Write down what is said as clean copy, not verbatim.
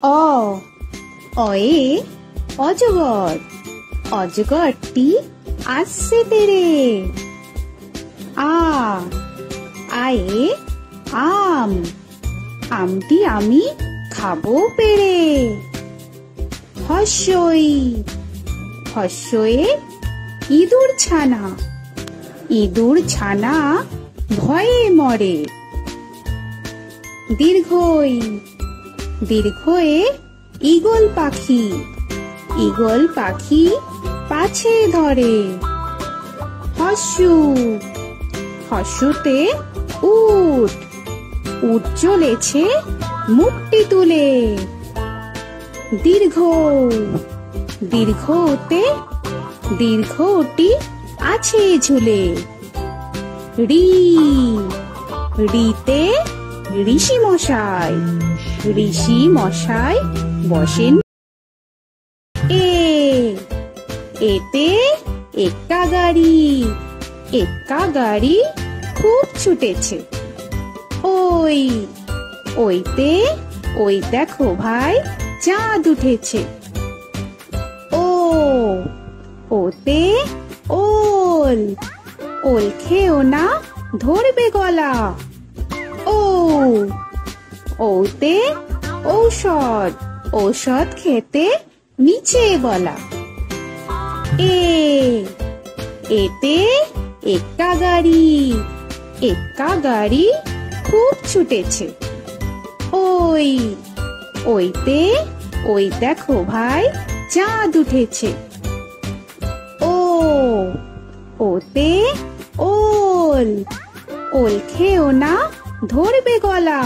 অ অয়ে অজগর, অজগরটি আসছে তেরে। আ আয়ে আম, আমটি আমি খাবো পেরে। হস্যই হস্যয়ে ইঁদুর ছানা, ইঁদুর ছানা ভয়ে মরে। দীর্ঘই দীর্ঘয়ে ঈগল পাখি, ঈগল পাখি পাছে ধরে। হস্যু হস্যুতে উট, উট চলেছে মুখটি তুলে। দীর্ঘ দীর্ঘতে দীর্ঘটি আছে ঝুলে। রি রিতে ঋষি মশাই, ঋষি মশাই বসেন। এ এতে এক্কা গাড়ি, এক্কা গাড়ি খুব ছুটেছে। ওই ওইতে ওই দেখো ভাই চাঁদ উঠেছে। ও ওতে ওল, ওল খেও না ধরবে গলা। ও ওতে ঔষধ, ঔষধ খেতে নিচে গলা। এ এতে এক্কা গাড়ি, এক্কা গাড়ি খুব ছুটেছে। ওই ওইতে ওই দেখো ভাই চাঁদ উঠেছে। ও ওতে ওল, ওল খেও না ধরবে গলা।